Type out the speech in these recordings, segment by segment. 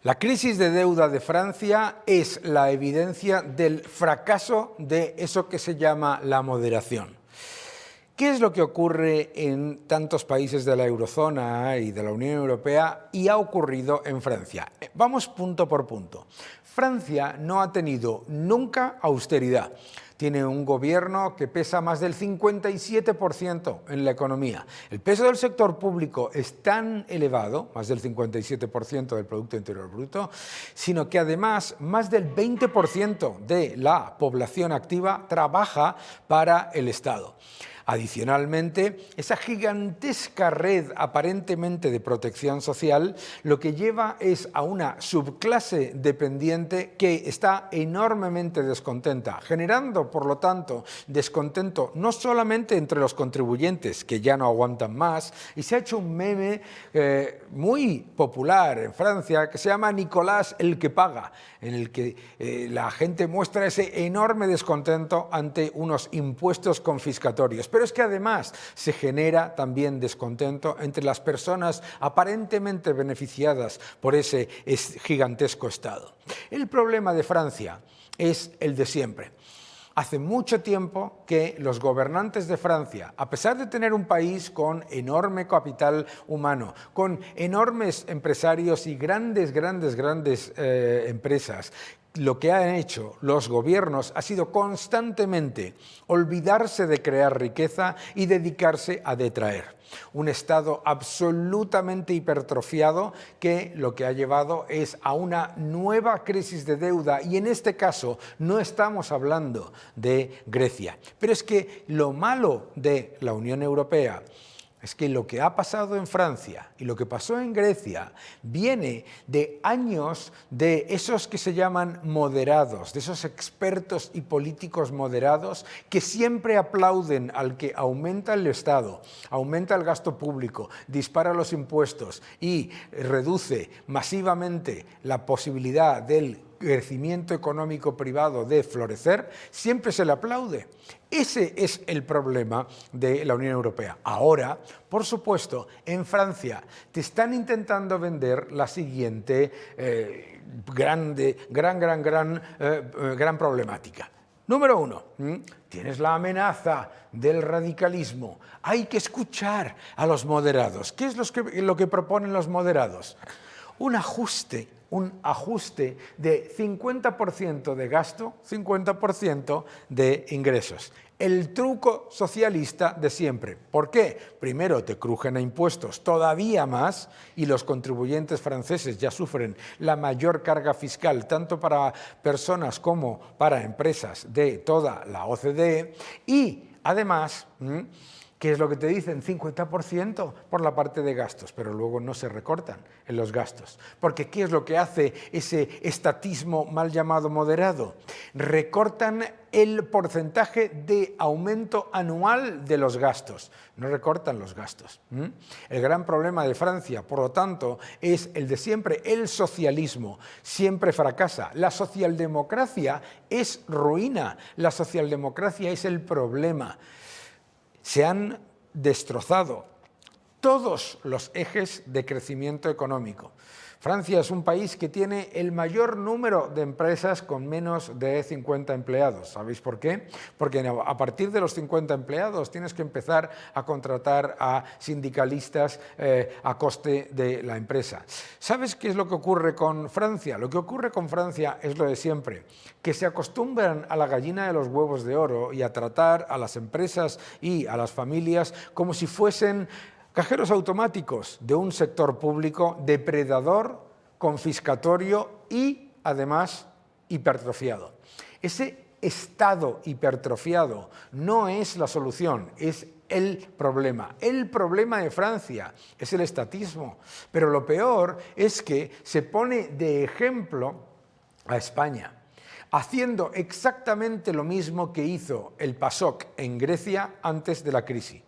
La crisis de deuda de Francia es la evidencia del fracaso de eso que se llama la moderación. ¿Qué es lo que ocurre en tantos países de la eurozona y de la Unión Europea y ha ocurrido en Francia? Vamos punto por punto. Francia no ha tenido nunca austeridad. Tiene un gobierno que pesa más del 57% en la economía. El peso del sector público es tan elevado, más del 57% del Producto Interior Bruto, sino que además más del 20% de la población activa trabaja para el Estado. Adicionalmente, esa gigantesca red aparentemente de protección social lo que lleva es a una subclase dependiente que está enormemente descontenta, generando, por lo tanto, descontento no solamente entre los contribuyentes, que ya no aguantan más, y se ha hecho un meme muy popular en Francia que se llama Nicolás el que paga, en el que la gente muestra ese enorme descontento ante unos impuestos confiscatorios. Pero es que además se genera también descontento entre las personas aparentemente beneficiadas por ese gigantesco Estado. El problema de Francia es el de siempre. Hace mucho tiempo que los gobernantes de Francia, a pesar de tener un país con enorme capital humano, con enormes empresarios y grandes empresas, lo que han hecho los gobiernos ha sido constantemente olvidarse de crear riqueza y dedicarse a detraer. Un Estado absolutamente hipertrofiado que lo que ha llevado es a una nueva crisis de deuda y en este caso no estamos hablando de Grecia. Pero es que lo malo de la Unión Europea es que lo que ha pasado en Francia y lo que pasó en Grecia viene de años de esos que se llaman moderados, de esos expertos y políticos moderados que siempre aplauden al que aumenta el Estado, aumenta el gasto público, dispara los impuestos y reduce masivamente la posibilidad del crecimiento económico privado de florecer, siempre se le aplaude. Ese es el problema de la Unión Europea. Ahora, por supuesto, en Francia te están intentando vender la siguiente gran problemática. Número uno, tienes la amenaza del radicalismo. Hay que escuchar a los moderados. ¿Qué es lo que proponen los moderados? Un ajuste de 50% de gasto, 50% de ingresos. El truco socialista de siempre. ¿Por qué? Primero te crujen a impuestos todavía más y los contribuyentes franceses ya sufren la mayor carga fiscal, tanto para personas como para empresas de toda la OCDE. Y además, ¿qué es lo que te dicen? 50% por la parte de gastos, pero luego no se recortan en los gastos. Porque ¿qué es lo que hace ese estatismo mal llamado moderado? Recortan el porcentaje de aumento anual de los gastos, no recortan los gastos. El gran problema de Francia, por lo tanto, es el de siempre, el socialismo. Siempre fracasa. La socialdemocracia es ruina, la socialdemocracia es el problema. Se han destrozado todos los ejes de crecimiento económico. Francia es un país que tiene el mayor número de empresas con menos de 50 empleados. ¿Sabéis por qué? Porque a partir de los 50 empleados tienes que empezar a contratar a sindicalistas a coste de la empresa. ¿Sabes qué es lo que ocurre con Francia? Lo que ocurre con Francia es lo de siempre, que se acostumbran a la gallina de los huevos de oro y a tratar a las empresas y a las familias como si fuesen cajeros automáticos de un sector público depredador, confiscatorio y, además, hipertrofiado. Ese Estado hipertrofiado no es la solución, es el problema. El problema de Francia es el estatismo, pero lo peor es que se pone de ejemplo a España, haciendo exactamente lo mismo que hizo el PASOK en Grecia antes de la crisis.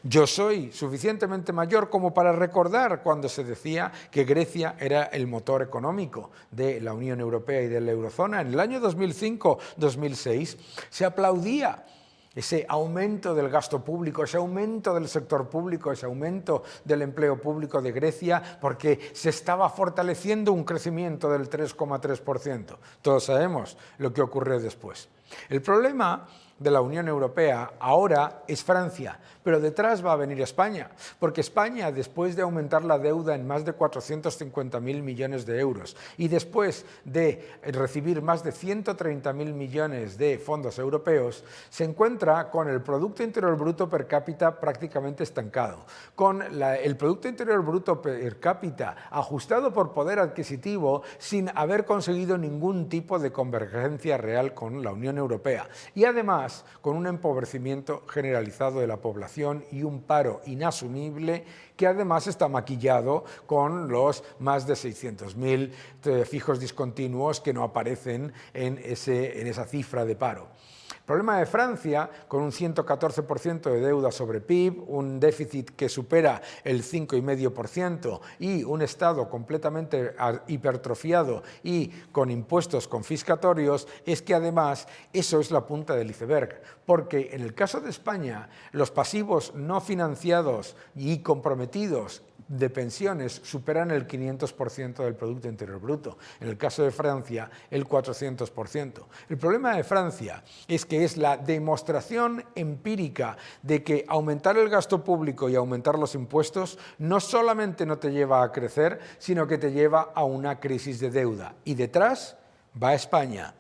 Yo soy suficientemente mayor como para recordar cuando se decía que Grecia era el motor económico de la Unión Europea y de la eurozona. En el año 2005-2006 se aplaudía ese aumento del gasto público, ese aumento del sector público, ese aumento del empleo público de Grecia, porque se estaba fortaleciendo un crecimiento del 3,3%. Todos sabemos lo que ocurrió después. El problema de la Unión Europea ahora es Francia, pero detrás va a venir España, porque España, después de aumentar la deuda en más de 450.000 millones de euros y después de recibir más de 130.000 millones de fondos europeos, se encuentra con el Producto Interior Bruto per cápita prácticamente estancado, con el Producto Interior Bruto per cápita ajustado por poder adquisitivo sin haber conseguido ningún tipo de convergencia real con la Unión Europea y además con un empobrecimiento generalizado de la población y un paro inasumible que además está maquillado con los más de 600.000 fijos discontinuos que no aparecen en esa cifra de paro. El problema de Francia, con un 114% de deuda sobre PIB, un déficit que supera el 5,5% y un Estado completamente hipertrofiado y con impuestos confiscatorios, es que además eso es la punta del iceberg, porque en el caso de España los pasivos no financiados y comprometidos de pensiones superan el 500% del Producto Interior Bruto. En el caso de Francia, el 400%. El problema de Francia es que es la demostración empírica de que aumentar el gasto público y aumentar los impuestos no solamente no te lleva a crecer, sino que te lleva a una crisis de deuda. Y detrás va España.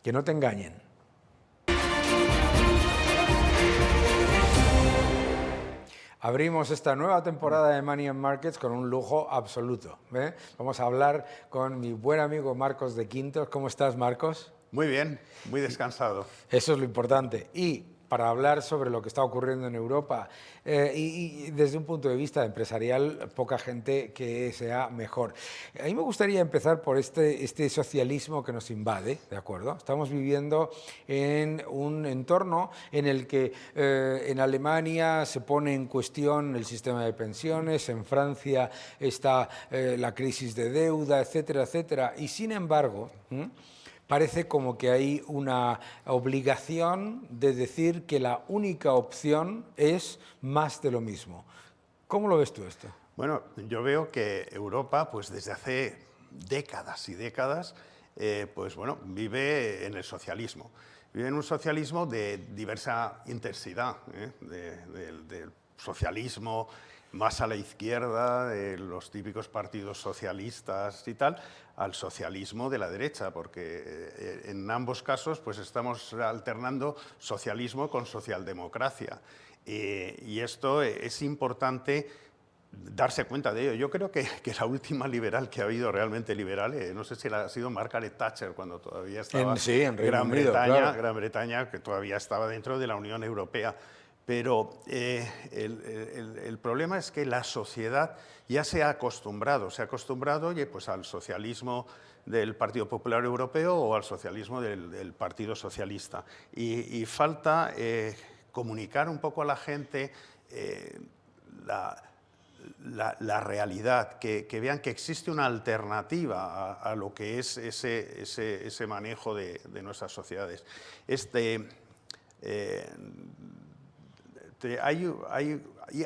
Que no te engañen. Abrimos esta nueva temporada de Money and Markets con un lujo absoluto. Vamos a hablar con mi buen amigo Marcos de Quintos. ¿Cómo estás, Marcos? Muy bien, muy descansado. Eso es lo importante. Y para hablar sobre lo que está ocurriendo en Europa y desde un punto de vista empresarial, poca gente que sea mejor. A mí me gustaría empezar por este socialismo que nos invade, ¿de acuerdo? Estamos viviendo en un entorno en el que en Alemania se pone en cuestión el sistema de pensiones, en Francia está la crisis de deuda, etcétera, etcétera. Y sin embargo, parece como que hay una obligación de decir que la única opción es más de lo mismo. ¿Cómo lo ves tú esto? Bueno, yo veo que Europa, pues desde hace décadas y décadas, pues bueno, vive en el socialismo. Vive en un socialismo de diversa intensidad, del socialismo más a la izquierda, de los típicos partidos socialistas y tal, al socialismo de la derecha, porque en ambos casos pues estamos alternando socialismo con socialdemocracia. Y esto es importante darse cuenta de ello. Yo creo que la última liberal que ha habido realmente liberal, no sé si ha sido Margaret Thatcher, cuando todavía estaba en Reino Unido, claro. Gran Bretaña, que todavía estaba dentro de la Unión Europea. Pero el problema es que la sociedad ya se ha acostumbrado oye, pues al socialismo del Partido Popular Europeo o al socialismo del Partido Socialista. Y falta comunicar un poco a la gente la realidad, que vean que existe una alternativa a lo que es ese manejo de nuestras sociedades.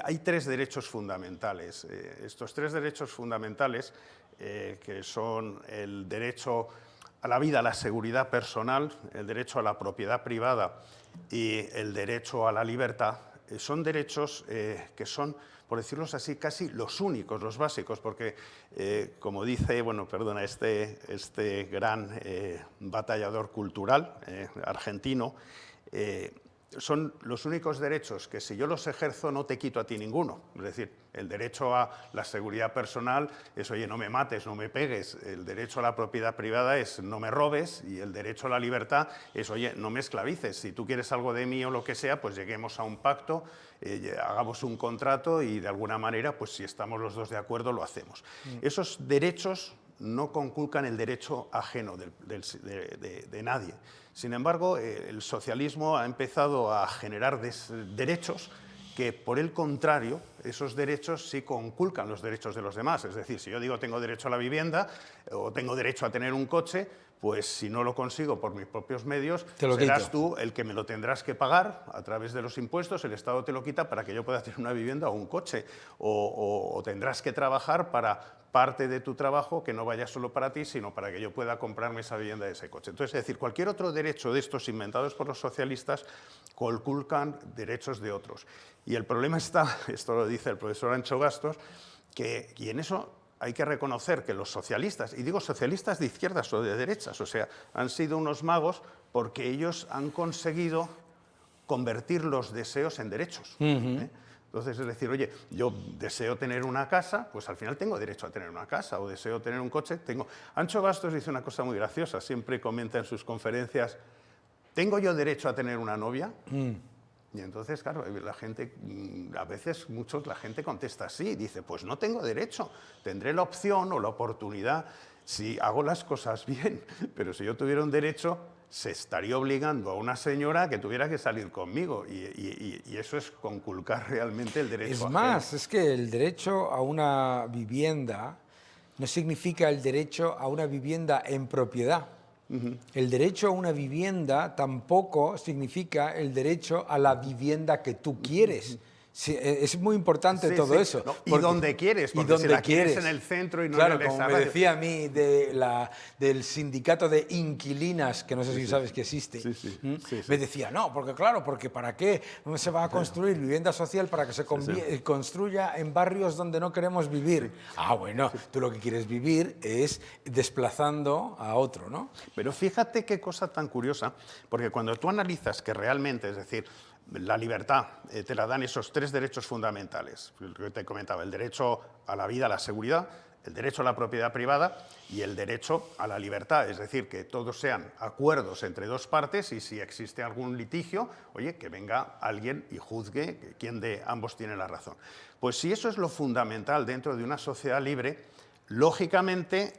Hay tres derechos fundamentales. Estos tres derechos fundamentales, que son el derecho a la vida, a la seguridad personal, el derecho a la propiedad privada y el derecho a la libertad, son derechos que son, por decirlo así, casi los únicos, los básicos, porque, como dice, bueno, perdona, este gran batallador cultural argentino, son los únicos derechos que si yo los ejerzo no te quito a ti ninguno. Es decir, el derecho a la seguridad personal es, oye, no me mates, no me pegues. El derecho a la propiedad privada es, no me robes. Y el derecho a la libertad es, oye, no me esclavices. Si tú quieres algo de mí o lo que sea, pues lleguemos a un pacto, hagamos un contrato y de alguna manera, pues si estamos los dos de acuerdo, lo hacemos. Esos derechos no conculcan el derecho ajeno de nadie. Sin embargo, el socialismo ha empezado a generar derechos que, por el contrario, esos derechos sí conculcan los derechos de los demás. Es decir, si yo digo tengo derecho a la vivienda o tengo derecho a tener un coche, pues si no lo consigo por mis propios medios, serás tú el que me lo tendrás que pagar a través de los impuestos, el Estado te lo quita para que yo pueda tener una vivienda o un coche, o tendrás que trabajar para parte de tu trabajo que no vaya solo para ti, sino para que yo pueda comprarme esa vivienda y ese coche. Entonces, es decir, cualquier otro derecho de estos inventados por los socialistas conculcan derechos de otros. Y el problema está, esto lo dice el profesor Ancho Bastos, y en eso hay que reconocer que los socialistas, y digo socialistas de izquierdas o de derechas, o sea, han sido unos magos porque ellos han conseguido convertir los deseos en derechos. Entonces, es decir, oye, yo deseo tener una casa, pues al final tengo derecho a tener una casa, o deseo tener un coche, tengo... Ancho Bastos dice una cosa muy graciosa, siempre comenta en sus conferencias, ¿tengo yo derecho a tener una novia? Y entonces, claro, la gente, a veces la gente contesta así, dice, pues no tengo derecho, tendré la opción o la oportunidad si hago las cosas bien, pero si yo tuviera un derecho, se estaría obligando a una señora que tuviera que salir conmigo y eso es conculcar realmente el derecho Es ajeno. más, es que el derecho a una vivienda no significa el derecho a una vivienda en propiedad. El derecho a una vivienda tampoco significa el derecho a la vivienda que tú quieres. Sí, es muy importante todo eso. No, y donde quieres, porque si la quieres en el centro y no claro, en el como me decía a mí del sindicato de inquilinas, que no sé si sabes que existe, me decía, no, porque claro, porque ¿para qué se va a construir vivienda social para que se construya en barrios donde no queremos vivir? Ah, bueno, tú lo que quieres vivir es desplazando a otro, ¿no? Pero fíjate qué cosa tan curiosa, porque cuando tú analizas que realmente, es decir, la libertad te la dan esos tres derechos fundamentales, que te comentaba, el derecho a la vida, a la seguridad, el derecho a la propiedad privada y el derecho a la libertad, es decir, que todos sean acuerdos entre dos partes y si existe algún litigio, oye, que venga alguien y juzgue quién de ambos tiene la razón. Pues si eso es lo fundamental dentro de una sociedad libre, lógicamente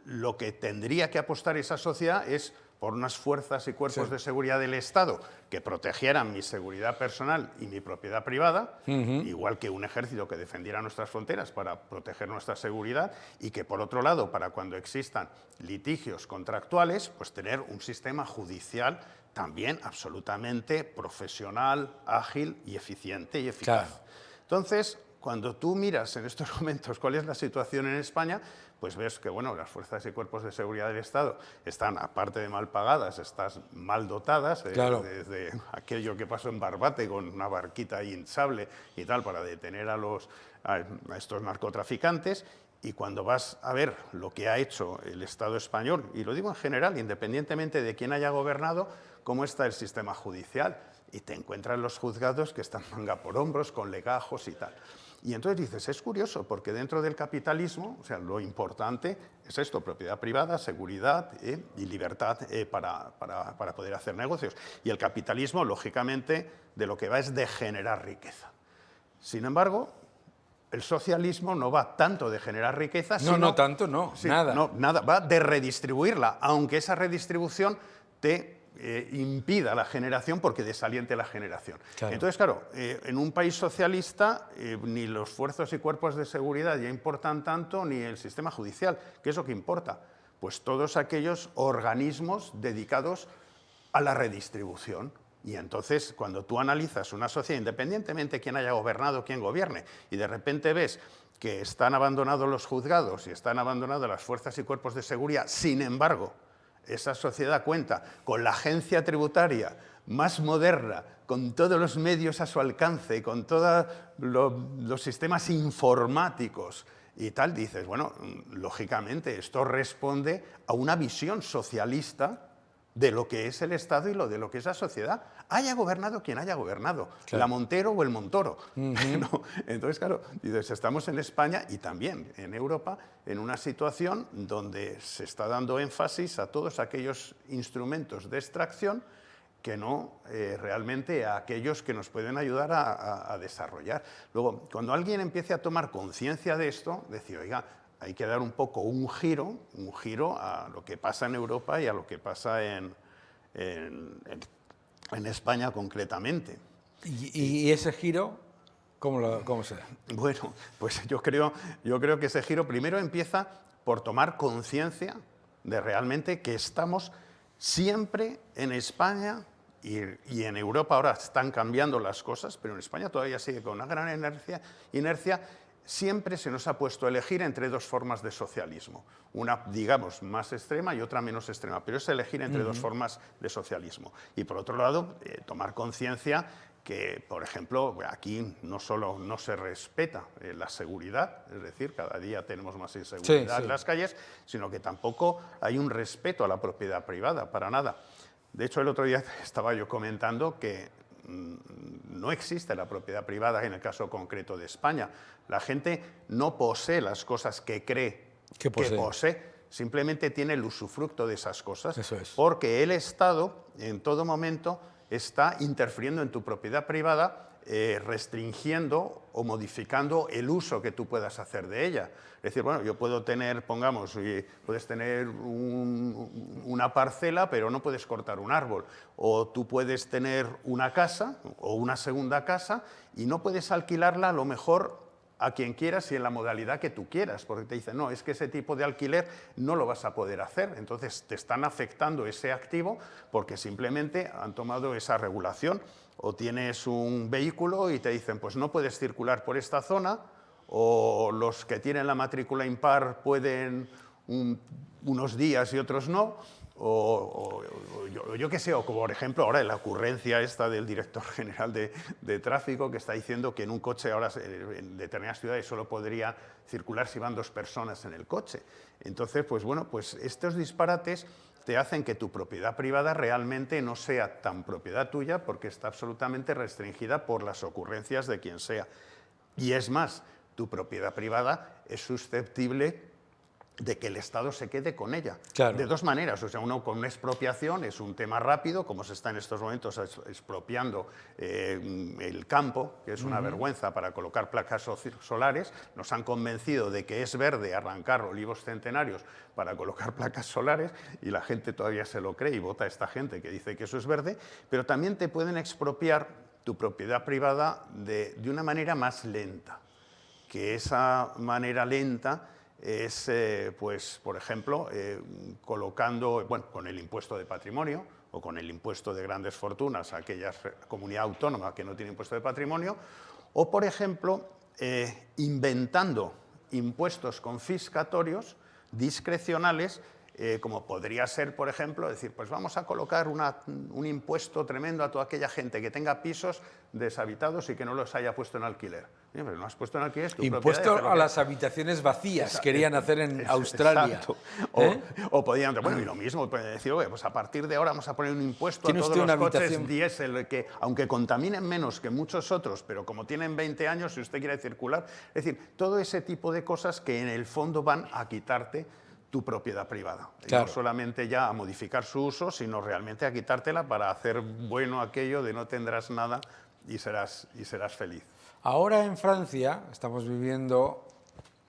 lo que tendría que apostar esa sociedad es por unas fuerzas y cuerpos de seguridad del Estado que protegieran mi seguridad personal y mi propiedad privada, igual que un ejército que defendiera nuestras fronteras para proteger nuestra seguridad, y que, por otro lado, para cuando existan litigios contractuales, pues tener un sistema judicial también absolutamente profesional, ágil y eficiente y eficaz. Claro. Entonces, cuando tú miras en estos momentos cuál es la situación en España, pues ves que bueno, las fuerzas y cuerpos de seguridad del Estado están, aparte de mal pagadas, están mal dotadas, desde aquello que pasó en Barbate con una barquita hinchable y tal para detener a estos narcotraficantes. Y cuando vas a ver lo que ha hecho el Estado español, y lo digo en general, independientemente de quién haya gobernado, cómo está el sistema judicial, y te encuentras los juzgados que están manga por hombros, con legajos y tal. Y entonces dices, es curioso, porque dentro del capitalismo, o sea, lo importante es esto, propiedad privada, seguridad y libertad para poder hacer negocios. Y el capitalismo, lógicamente, de lo que va es de generar riqueza. Sin embargo, el socialismo no va tanto de generar riqueza, sino nada, va de redistribuirla, aunque esa redistribución te impida la generación porque desaliente la generación. Claro. Entonces, claro, en un país socialista ni los fuerzas y cuerpos de seguridad ya importan tanto, ni el sistema judicial. ¿Qué es lo que importa? Pues todos aquellos organismos dedicados a la redistribución. Y entonces, cuando tú analizas una sociedad, independientemente de quién haya gobernado, quién gobierne, y de repente ves que están abandonados los juzgados y están abandonadas las fuerzas y cuerpos de seguridad, sin embargo, esa sociedad cuenta con la agencia tributaria más moderna, con todos los medios a su alcance, con todos los sistemas informáticos y tal, dices, bueno, lógicamente esto responde a una visión socialista de lo que es el Estado y de lo que es la sociedad. Haya gobernado quien haya gobernado, claro. La Montero o el Montoro. ¿No? Entonces, claro, dices, estamos en España y también en Europa en una situación donde se está dando énfasis a todos aquellos instrumentos de extracción que no realmente a aquellos que nos pueden ayudar a desarrollar. Luego, cuando alguien empiece a tomar conciencia de esto, decir, oiga, hay que dar un poco un giro a lo que pasa en Europa y a lo que pasa en España concretamente. ¿Y ese giro cómo se da? Bueno, pues yo creo que ese giro primero empieza por tomar conciencia de realmente que estamos siempre en España y en Europa ahora están cambiando las cosas, pero en España todavía sigue con una gran inercia. Siempre se nos ha puesto a elegir entre dos formas de socialismo, una, digamos, más extrema y otra menos extrema, pero es elegir entre dos formas de socialismo. Y por otro lado, tomar conciencia que, por ejemplo, aquí no solo no se respeta la seguridad, es decir, cada día tenemos más inseguridad en las calles, sino que tampoco hay un respeto a la propiedad privada, para nada. De hecho, el otro día estaba yo comentando que no existe la propiedad privada en el caso concreto de España. La gente no posee las cosas que cree que posee, simplemente tiene el usufructo de esas cosas, porque el Estado en todo momento está interfiriendo en tu propiedad privada, restringiendo o modificando el uso que tú puedas hacer de ella. Es decir, bueno, yo puedo tener, pongamos, puedes tener una parcela, pero no puedes cortar un árbol. O tú puedes tener una casa o una segunda casa y no puedes alquilarla a lo mejor a quien quieras y en la modalidad que tú quieras, porque te dicen, no, es que ese tipo de alquiler no lo vas a poder hacer. Entonces te están afectando ese activo porque simplemente han tomado esa regulación. O tienes un vehículo y te dicen, pues no puedes circular por esta zona, o los que tienen la matrícula impar pueden unos días y otros no, o yo qué sé, o como por ejemplo ahora la ocurrencia esta del director general de tráfico que está diciendo que en un coche ahora en determinadas ciudades solo podría circular si van dos personas en el coche. Entonces, pues bueno, pues estos disparates te hacen que tu propiedad privada realmente no sea tan propiedad tuya porque está absolutamente restringida por las ocurrencias de quien sea. Y es más, tu propiedad privada es susceptible de que el Estado se quede con ella. Claro. De dos maneras, o sea, uno con una expropiación es un tema rápido, como se está en estos momentos expropiando el campo, que es una vergüenza para colocar placas solares. Nos han convencido de que es verde arrancar olivos centenarios para colocar placas solares y la gente todavía se lo cree y vota a esta gente que dice que eso es verde, pero también te pueden expropiar tu propiedad privada de una manera más lenta, que esa manera lenta es, pues, por ejemplo, colocando, bueno, con el impuesto de patrimonio o con el impuesto de grandes fortunas a aquella comunidad autónoma que no tiene impuesto de patrimonio, o, por ejemplo, inventando impuestos confiscatorios discrecionales, como podría ser, por ejemplo, decir, pues vamos a colocar un impuesto tremendo a toda aquella gente que tenga pisos deshabitados y que no los haya puesto en alquiler. Pero no has puesto en alquiler, es tu impuesto a las habitaciones vacías, querían hacer en Australia. O podían, bueno, y lo mismo, decir, oye, pues a partir de ahora vamos a poner un impuesto a todos los coches diésel, que aunque contaminen menos que muchos otros, pero como tienen 20 años, si usted quiere circular, es decir, todo ese tipo de cosas que en el fondo van a quitarte tu propiedad privada. Claro. No solamente ya a modificar su uso, sino realmente a quitártela para hacer bueno aquello de no tendrás nada y serás feliz. Ahora en Francia estamos viviendo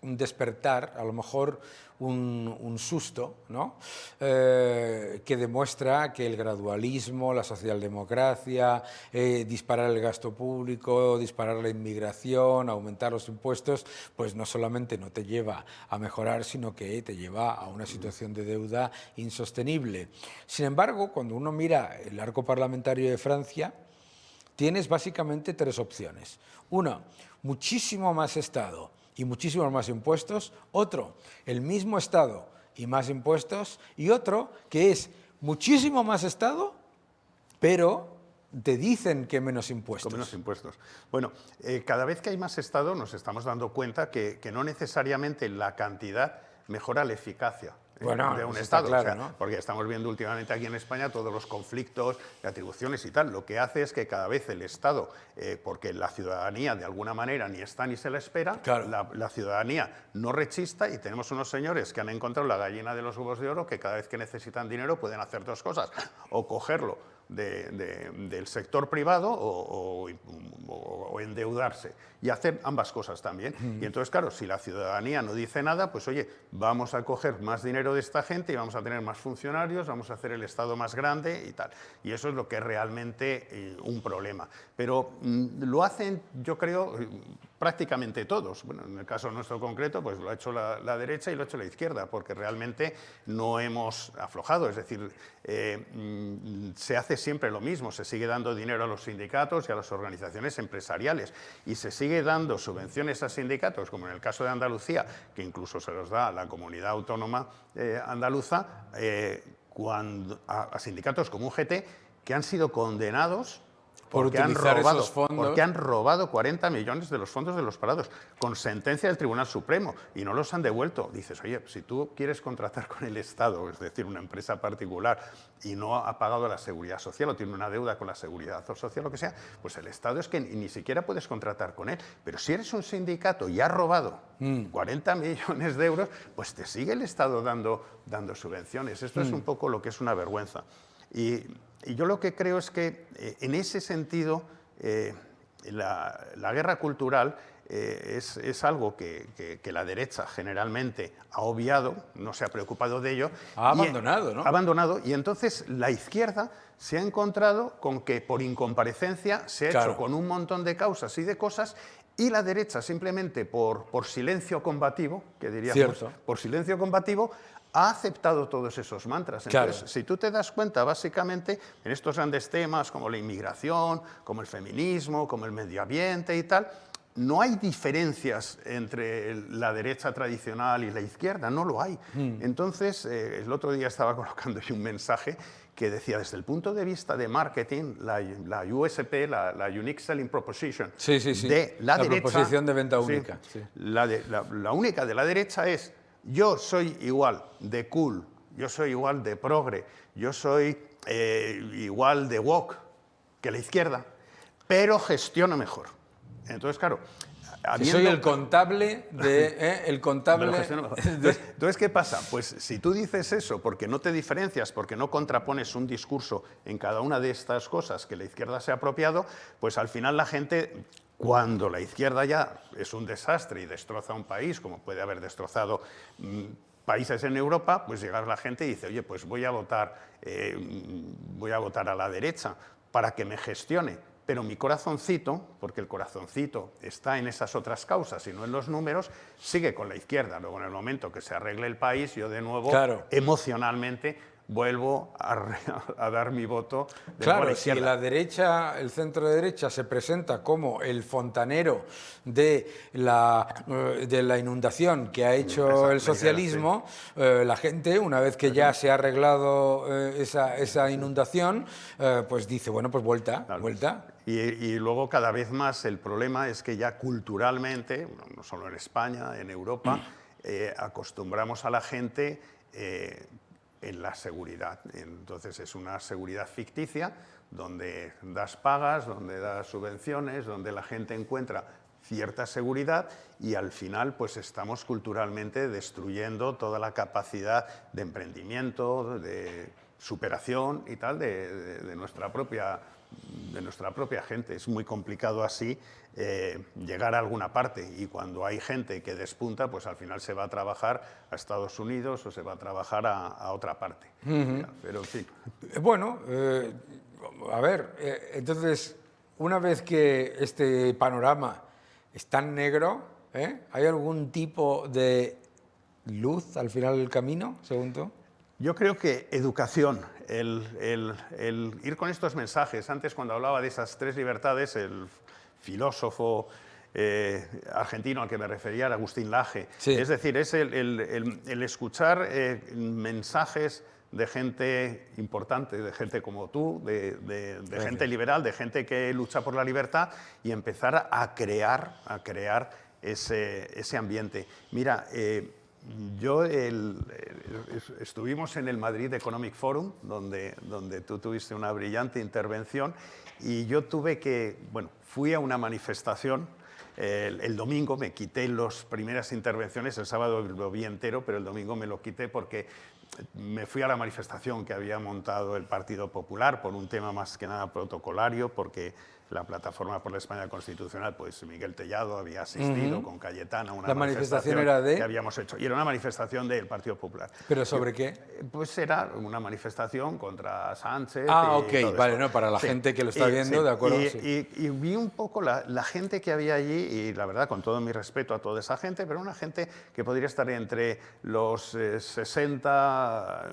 un despertar, a lo mejor un susto, ¿no? Que demuestra que el gradualismo, la socialdemocracia, disparar el gasto público, disparar la inmigración, aumentar los impuestos, pues no solamente no te lleva a mejorar, sino que te lleva a una situación de deuda insostenible. Sin embargo, cuando uno mira el arco parlamentario de Francia, tienes básicamente tres opciones. Una, muchísimo más Estado y muchísimos más impuestos. Otro, el mismo Estado y más impuestos. Y otro, que es muchísimo más Estado, pero te dicen que menos impuestos. Con menos impuestos. Bueno, cada vez que hay más Estado nos estamos dando cuenta que no necesariamente la cantidad mejora la eficacia de un Estado. Claro, o sea, ¿no? Porque estamos viendo últimamente aquí en España todos los conflictos de atribuciones y tal. Lo que hace es que cada vez el Estado, porque la ciudadanía de alguna manera ni está ni se la espera, claro, la ciudadanía no rechista y tenemos unos señores que han encontrado la gallina de los huevos de oro que cada vez que necesitan dinero pueden hacer dos cosas, o cogerlo del sector privado o endeudarse. Y hacer ambas cosas también. Y entonces, claro, si la ciudadanía no dice nada, pues oye, vamos a coger más dinero de esta gente y vamos a tener más funcionarios, vamos a hacer el Estado más grande y tal. Y eso es lo que es realmente un problema. Pero lo hacen, yo creo, prácticamente todos. Bueno, en el caso nuestro concreto, pues lo ha hecho la derecha y lo ha hecho la izquierda, porque realmente no hemos aflojado. Es decir, se hace siempre lo mismo, se sigue dando dinero a los sindicatos y a las organizaciones empresariales y se sigue dando subvenciones a sindicatos, como en el caso de Andalucía, que incluso se los da a la comunidad autónoma andaluza, a sindicatos como UGT, que han sido condenados porque han robado 40 millones de los fondos de los parados, con sentencia del Tribunal Supremo, y no los han devuelto. Dices, oye, si tú quieres contratar con el Estado, es decir, una empresa particular, y no ha pagado la seguridad social o tiene una deuda con la seguridad social, lo que sea, pues el Estado es que ni siquiera puedes contratar con él. Pero si eres un sindicato y has robado 40 millones de euros, pues te sigue el Estado dando subvenciones. Esto es un poco lo que es una vergüenza. Y yo lo que creo es que en ese sentido la guerra cultural es algo que la derecha generalmente ha obviado, no se ha preocupado de ello. Ha abandonado, ¿no? Ha abandonado, y entonces la izquierda se ha encontrado con que por incomparecencia se ha hecho con un montón de causas y de cosas, y la derecha simplemente por silencio combativo, que diríamos, por silencio combativo, ha aceptado todos esos mantras. Entonces, si tú te das cuenta, básicamente, en estos grandes temas como la inmigración, como el feminismo, como el medio ambiente y tal, no hay diferencias entre la derecha tradicional y la izquierda, no lo hay. Entonces, el otro día estaba colocando yo un mensaje que decía, desde el punto de vista de marketing, la USP, la Unique Selling Proposition, de la derecha, proposición de venta única. La única de la derecha es: yo soy igual de cool, yo soy igual de progre, yo soy igual de woke que la izquierda, pero gestiono mejor. Entonces, claro, soy el contable de... el contable... Entonces, ¿qué pasa? Pues si tú dices eso porque no te diferencias, porque no contrapones un discurso en cada una de estas cosas que la izquierda se ha apropiado, pues al final la gente... Cuando la izquierda ya es un desastre y destroza un país, como puede haber destrozado países en Europa, pues llega la gente y dice, oye, pues voy a votar a la derecha para que me gestione. Pero mi corazoncito, porque el corazoncito está en esas otras causas y no en los números, sigue con la izquierda. Luego, en el momento que se arregle el país, yo de nuevo, emocionalmente, vuelvo a dar mi voto. Claro, si la derecha, el centro de derecha se presenta como el fontanero de la inundación que ha hecho el socialismo, la gente, una vez que ya se ha arreglado esa inundación, pues dice, bueno, pues vuelta. Y luego cada vez más el problema es que ya culturalmente, no solo en España, en Europa, acostumbramos a la gente en la seguridad. Entonces es una seguridad ficticia donde das pagas, donde das subvenciones, donde la gente encuentra cierta seguridad y al final pues estamos culturalmente destruyendo toda la capacidad de emprendimiento, de superación y tal de nuestra propia gente. Es muy complicado así llegar a alguna parte, y cuando hay gente que despunta, pues al final se va a trabajar a Estados Unidos o se va a trabajar a otra parte. Pero en fin. Bueno, a ver, entonces, una vez que este panorama es tan negro, ¿hay algún tipo de luz al final del camino, según tú? Yo creo que educación, el ir con estos mensajes. Antes, cuando hablaba de esas tres libertades, el filósofo argentino al que me refería era Agustín Laje. Es decir, es el escuchar mensajes de gente importante, de gente como tú, de gente liberal, de gente que lucha por la libertad, y empezar a crear ese ambiente. Mira, estuvimos en el Madrid Economic Forum, donde tú tuviste una brillante intervención, y yo fui a una manifestación el domingo. Me quité las primeras intervenciones, el sábado lo vi entero, pero el domingo me lo quité porque me fui a la manifestación que había montado el Partido Popular por un tema más que nada protocolario, porque la Plataforma por la España Constitucional, pues Miguel Tellado había asistido con Cayetana a una ¿La manifestación era de? que habíamos hecho. Y era una manifestación del Partido Popular. ¿Pero sobre qué? Pues era una manifestación contra Sánchez. Ah, y todo ok, vale, esto. no, para la gente que lo está viendo, sí. de acuerdo. Y vi un poco la gente que había allí, y la verdad, con todo mi respeto a toda esa gente, pero una gente que podría estar entre los 60,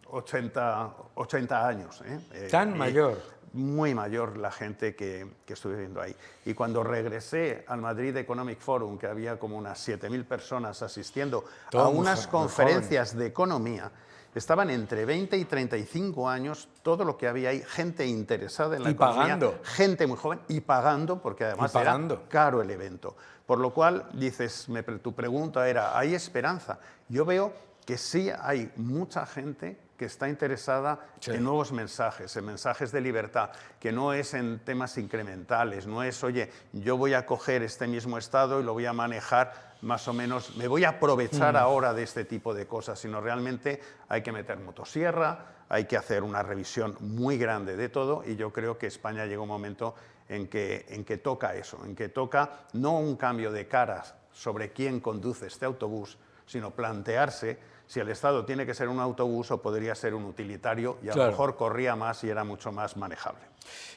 80 años. ¿Tan mayor? Muy mayor la gente que estuve viendo ahí. Y cuando regresé al Madrid Economic Forum, que había como unas 7.000 personas asistiendo a unas conferencias de economía, estaban entre 20 y 35 años, todo lo que había ahí, gente interesada en la economía, pagando. gente muy joven y pagando, porque además era caro el evento. Por lo cual, dices, tu pregunta era, ¿hay esperanza? Yo veo que sí hay mucha gente que está interesada en nuevos mensajes, en mensajes de libertad, que no es en temas incrementales, no es, oye, yo voy a coger este mismo estado y lo voy a manejar más o menos, me voy a aprovechar ahora de este tipo de cosas, sino realmente hay que meter motosierra, hay que hacer una revisión muy grande de todo, y yo creo que España llega un momento en que toca eso, en que toca no un cambio de caras sobre quién conduce este autobús, sino plantearse si el Estado tiene que ser un autobús o podría ser un utilitario, y a lo mejor corría más y era mucho más manejable.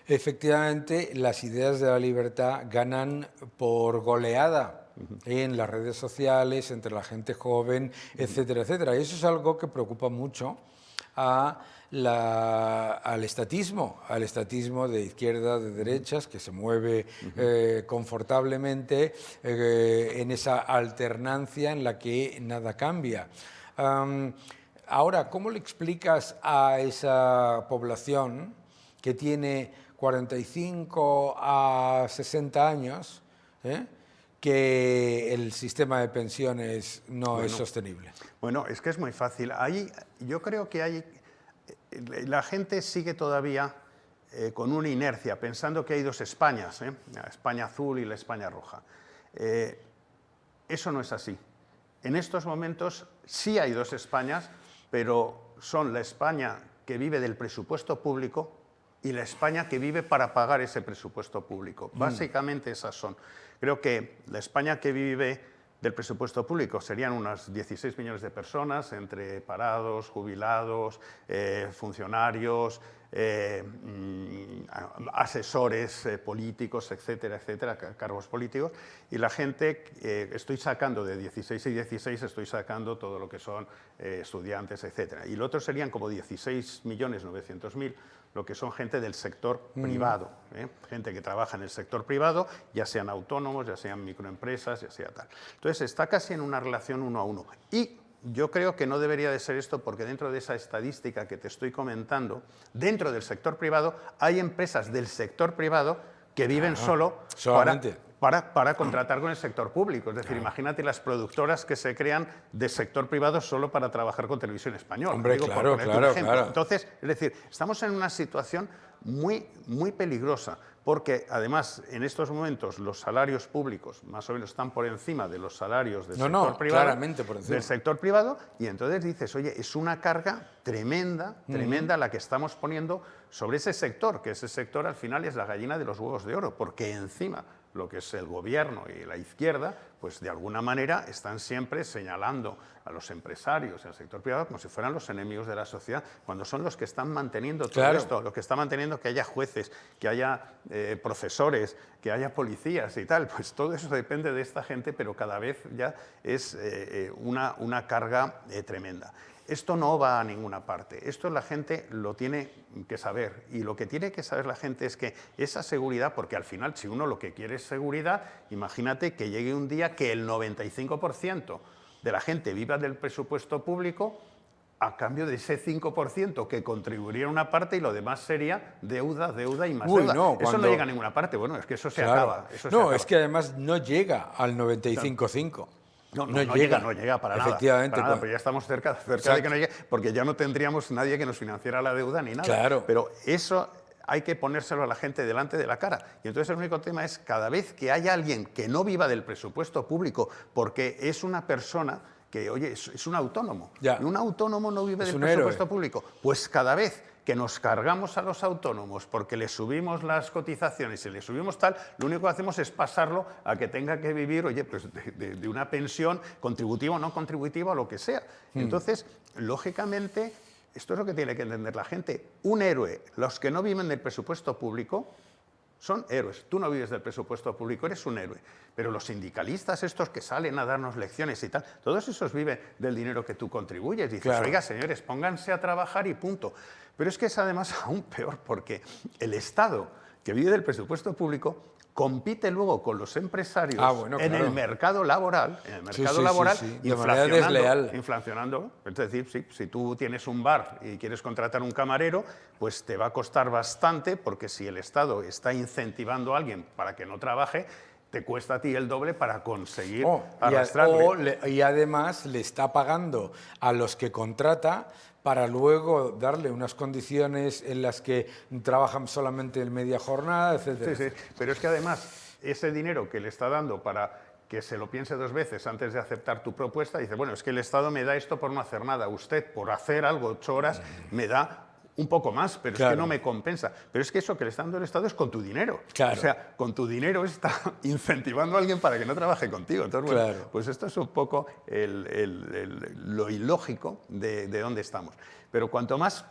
Efectivamente, las ideas de la libertad ganan por goleada en las redes sociales, entre la gente joven, etcétera, etcétera. Y eso es algo que preocupa mucho al estatismo de izquierda, de derechas, que se mueve confortablemente en esa alternancia en la que nada cambia. Ahora, ¿cómo le explicas a esa población que tiene 45 a 60 años que el sistema de pensiones no es sostenible? Bueno, es que es muy fácil. Yo creo que la gente sigue todavía con una inercia, pensando que hay dos Españas, la España azul y la España roja. Eso no es así. En estos momentos sí hay dos Españas, pero son la España que vive del presupuesto público y la España que vive para pagar ese presupuesto público. Básicamente esas son. Creo que la España que vive del presupuesto público serían unas 16 millones de personas, entre parados, jubilados, funcionarios, asesores políticos, etcétera, etcétera, cargos políticos, y la gente, estoy sacando de 16 y 16, estoy sacando todo lo que son estudiantes, etcétera. Y lo otro serían como 16.900.000, lo que son gente del sector privado, gente que trabaja en el sector privado, ya sean autónomos, ya sean microempresas, ya sea tal. Entonces está casi en una relación 1 a 1. Y yo creo que no debería de ser esto, porque dentro de esa estadística que te estoy comentando, dentro del sector privado hay empresas del sector privado que viven solo para contratar con el sector público. Es decir, imagínate las productoras que se crean del sector privado solo para trabajar con Televisión Española. Hombre, claro. Entonces, es decir, estamos en una situación muy, muy peligrosa, porque además en estos momentos los salarios públicos más o menos están por encima de los salarios del sector privado, claramente por encima. del sector privado, y entonces dices, oye, es una carga tremenda, tremenda la que estamos poniendo sobre ese sector, que ese sector al final es la gallina de los huevos de oro, porque encima lo que es el gobierno y la izquierda, pues de alguna manera están siempre señalando a los empresarios y al sector privado como si fueran los enemigos de la sociedad, cuando son los que están manteniendo todo esto, los que están manteniendo que haya jueces, que haya profesores, que haya policías y tal. Pues todo eso depende de esta gente, pero cada vez ya es una carga tremenda. Esto no va a ninguna parte, esto la gente lo tiene que saber, y lo que tiene que saber la gente es que esa seguridad, porque al final si uno lo que quiere es seguridad, imagínate que llegue un día que el 95% de la gente viva del presupuesto público a cambio de ese 5% que contribuiría una parte, y lo demás sería deuda, deuda y más deuda. Eso no llega a ninguna parte, bueno, es que eso se acaba. Es que además no llega al 95,5. No llega para nada. Efectivamente. Para nada, pero ya estamos cerca de que no llegue, porque ya no tendríamos nadie que nos financiara la deuda ni nada. Claro. Pero eso hay que ponérselo a la gente delante de la cara. Y entonces el único tema es, cada vez que haya alguien que no viva del presupuesto público, porque es una persona que oye, es un autónomo. Ya. Y un autónomo no vive Es del un presupuesto héroe. público. Pues cada vez que nos cargamos a los autónomos porque les subimos las cotizaciones y les subimos tal, lo único que hacemos es pasarlo a que tenga que vivir, oye, pues de una pensión contributiva o no contributiva o lo que sea. Entonces, lógicamente, esto es lo que tiene que entender la gente. Un héroe, los que no viven del presupuesto público, son héroes. Tú no vives del presupuesto público, eres un héroe. Pero los sindicalistas estos que salen a darnos lecciones y tal, todos esos viven del dinero que tú contribuyes. Dices, Claro. oiga, señores, pónganse a trabajar y punto. Pero es que es además aún peor porque el Estado, que vive del presupuesto público, compite luego con los empresarios Bueno, en claro. el mercado laboral, Sí. De manera desleal. inflacionando. Es decir, sí, si tú tienes un bar y quieres contratar un camarero, pues te va a costar bastante, porque si el Estado está incentivando a alguien para que no trabaje, te cuesta a ti el doble para conseguir arrastrarle. Y además le está pagando a los que contrata para luego darle unas condiciones en las que trabajan solamente en media jornada, etcétera. Sí, sí. Pero es que además ese dinero que le está dando para que se lo piense dos veces antes de aceptar tu propuesta, dice, bueno, es que el Estado me da esto por no hacer nada, usted por hacer algo 8 horas me da un poco más, pero Claro. es que no me compensa. Pero es que eso que le está dando el Estado es con tu dinero. Claro. O sea, con tu dinero está incentivando a alguien para que no trabaje contigo. Entonces, bueno, Claro. pues esto es un poco lo ilógico de dónde estamos. Pero cuanto más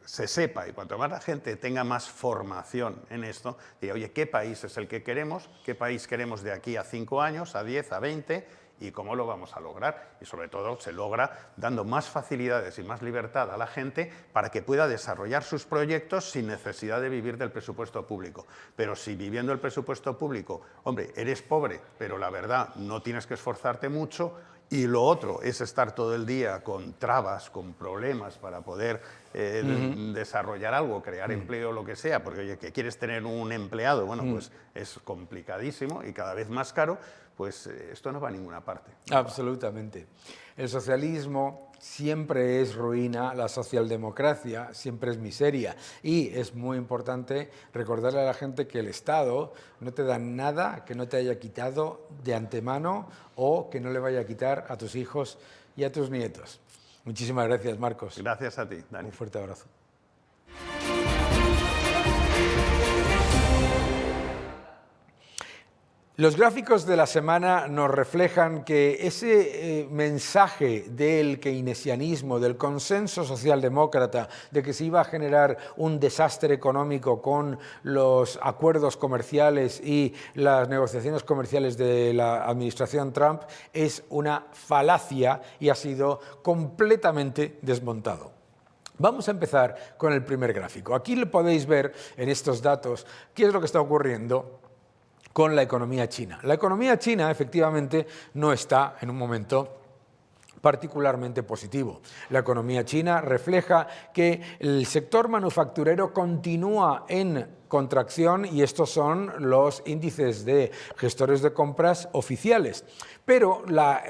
se sepa y cuanto más la gente tenga más formación en esto, diga, oye, ¿qué país es el que queremos? ¿Qué país queremos de aquí a 5 años, a 10, a 20? ¿Y cómo lo vamos a lograr? Y sobre todo se logra dando más facilidades y más libertad a la gente para que pueda desarrollar sus proyectos sin necesidad de vivir del presupuesto público. Pero si viviendo el presupuesto público, hombre, eres pobre, pero la verdad no tienes que esforzarte mucho, y lo otro es estar todo el día con trabas, con problemas para poder desarrollar algo, crear empleo, lo que sea, porque oye, que quieres tener un empleado, bueno, pues es complicadísimo y cada vez más caro, pues esto no va a ninguna parte. Absolutamente. El socialismo siempre es ruina, la socialdemocracia siempre es miseria. Y es muy importante recordarle a la gente que el Estado no te da nada que no te haya quitado de antemano o que no le vaya a quitar a tus hijos y a tus nietos. Muchísimas gracias, Marcos. Gracias a ti, Dani. Un fuerte abrazo. Los gráficos de la semana nos reflejan que ese mensaje del keynesianismo, del consenso socialdemócrata, de que se iba a generar un desastre económico con los acuerdos comerciales y las negociaciones comerciales de la administración Trump, es una falacia y ha sido completamente desmontado. Vamos a empezar con el primer gráfico. Aquí le podéis ver en estos datos qué es lo que está ocurriendo con la economía china. La economía china, efectivamente, no está en un momento particularmente positivo. La economía china refleja que el sector manufacturero continúa en contracción y estos son los índices de gestores de compras oficiales. Pero la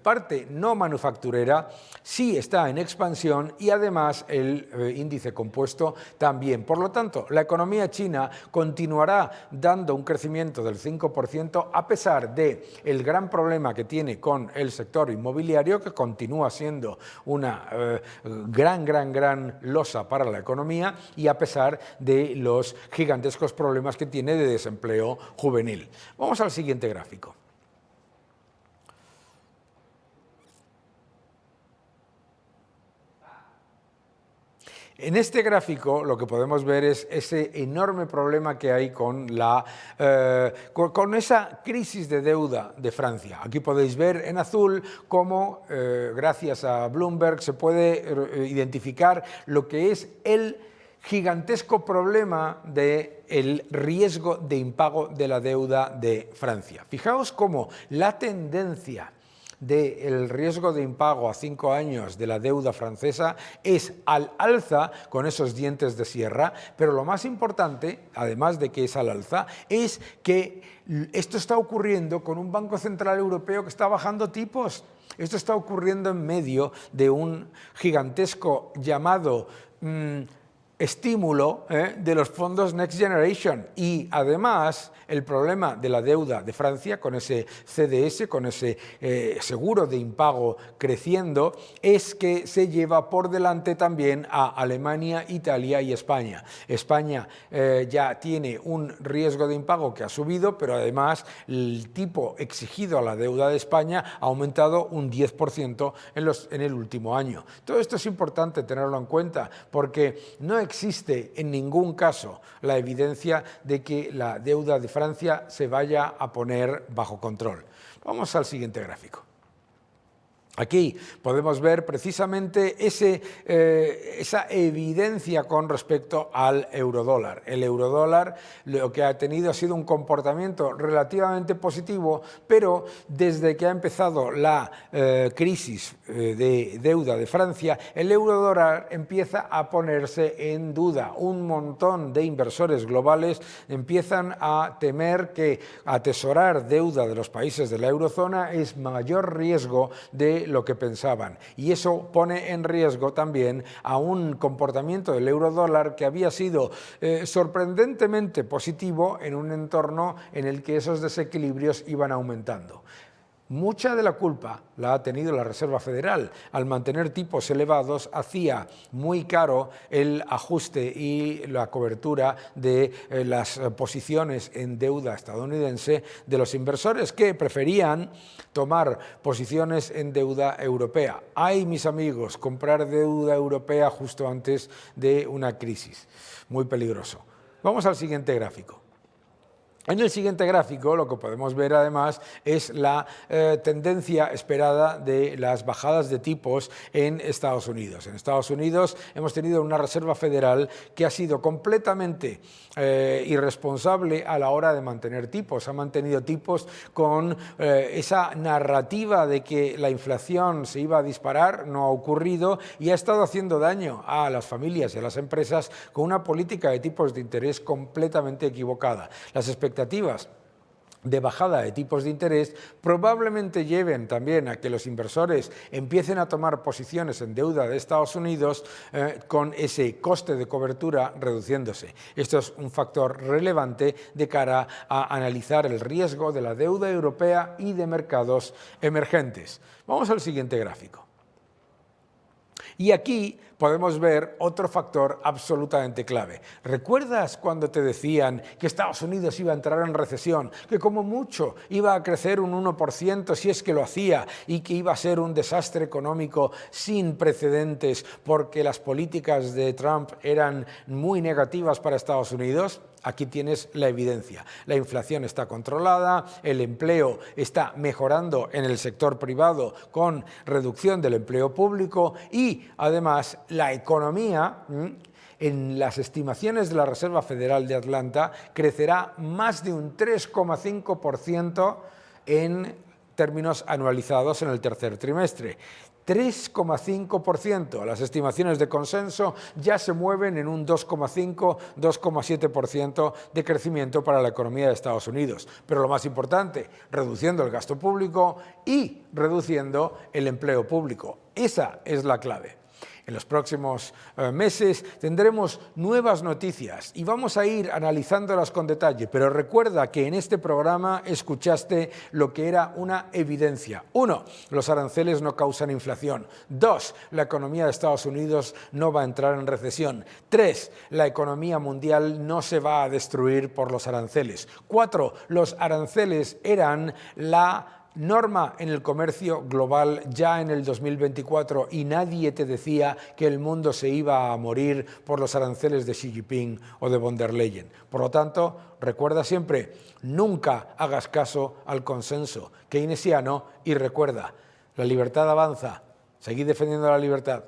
parte no manufacturera sí está en expansión y además el índice compuesto también. Por lo tanto, la economía china continuará dando un crecimiento del 5% a pesar del gran problema que tiene con el sector inmobiliario, que continúa siendo una gran losa para la economía, y a pesar de los gigantescos problemas que tiene de desempleo juvenil. Vamos al siguiente gráfico. En este gráfico lo que podemos ver es ese enorme problema que hay con esa crisis de deuda de Francia. Aquí podéis ver en azul cómo, gracias a Bloomberg, se puede identificar lo que es el gigantesco problema del riesgo de impago de la deuda de Francia. Fijaos cómo la tendencia del riesgo de impago a 5 años de la deuda francesa es al alza con esos dientes de sierra, pero lo más importante, además de que es al alza, es que esto está ocurriendo con un Banco Central Europeo que está bajando tipos. Esto está ocurriendo en medio de un gigantesco llamado estímulo de los fondos Next Generation. Y además el problema de la deuda de Francia con ese CDS, con ese seguro de impago creciendo, es que se lleva por delante también a Alemania, Italia y España. España ya tiene un riesgo de impago que ha subido, pero además el tipo exigido a la deuda de España ha aumentado un 10% en el último año. Todo esto es importante tenerlo en cuenta porque no existe en ningún caso la evidencia de que la deuda de Francia se vaya a poner bajo control. Vamos al siguiente gráfico. Aquí podemos ver precisamente esa evidencia con respecto al eurodólar. El eurodólar lo que ha tenido ha sido un comportamiento relativamente positivo, pero desde que ha empezado la crisis de deuda de Francia, el eurodólar empieza a ponerse en duda. Un montón de inversores globales empiezan a temer que atesorar deuda de los países de la eurozona es mayor riesgo de lo que pensaban, y eso pone en riesgo también a un comportamiento del eurodólar que había sido sorprendentemente positivo en un entorno en el que esos desequilibrios iban aumentando. Mucha de la culpa la ha tenido la Reserva Federal. Al mantener tipos elevados, hacía muy caro el ajuste y la cobertura de las posiciones en deuda estadounidense de los inversores que preferían tomar posiciones en deuda europea. Ay, mis amigos, comprar deuda europea justo antes de una crisis. Muy peligroso. Vamos al siguiente gráfico. En el siguiente gráfico lo que podemos ver además es la tendencia esperada de las bajadas de tipos en Estados Unidos. En Estados Unidos hemos tenido una Reserva Federal que ha sido completamente irresponsable a la hora de mantener tipos. Ha mantenido tipos con esa narrativa de que la inflación se iba a disparar, no ha ocurrido, y ha estado haciendo daño a las familias y a las empresas con una política de tipos de interés completamente equivocada. Las expectativas de bajada de tipos de interés probablemente lleven también a que los inversores empiecen a tomar posiciones en deuda de Estados Unidos con ese coste de cobertura reduciéndose. Esto es un factor relevante de cara a analizar el riesgo de la deuda europea y de mercados emergentes. Vamos al siguiente gráfico. Y aquí podemos ver otro factor absolutamente clave. ¿Recuerdas cuando te decían que Estados Unidos iba a entrar en recesión, que como mucho iba a crecer un 1% si es que lo hacía y que iba a ser un desastre económico sin precedentes porque las políticas de Trump eran muy negativas para Estados Unidos? Aquí tienes la evidencia. La inflación está controlada, el empleo está mejorando en el sector privado con reducción del empleo público y además la economía, en las estimaciones de la Reserva Federal de Atlanta, crecerá más de un 3,5% en términos anualizados en el tercer trimestre. 3,5%. Las estimaciones de consenso ya se mueven en un 2,5, 2,7% de crecimiento para la economía de Estados Unidos. Pero lo más importante, reduciendo el gasto público y reduciendo el empleo público. Esa es la clave. En los próximos meses tendremos nuevas noticias y vamos a ir analizándolas con detalle, pero recuerda que en este programa escuchaste lo que era una evidencia. 1. Los aranceles no causan inflación. 2. La economía de Estados Unidos no va a entrar en recesión. 3. La economía mundial no se va a destruir por los aranceles. 4. Los aranceles eran la norma en el comercio global ya en el 2024 y nadie te decía que el mundo se iba a morir por los aranceles de Xi Jinping o de von der Leyen. Por lo tanto, recuerda siempre, nunca hagas caso al consenso keynesiano y recuerda, la libertad avanza, seguid defendiendo la libertad.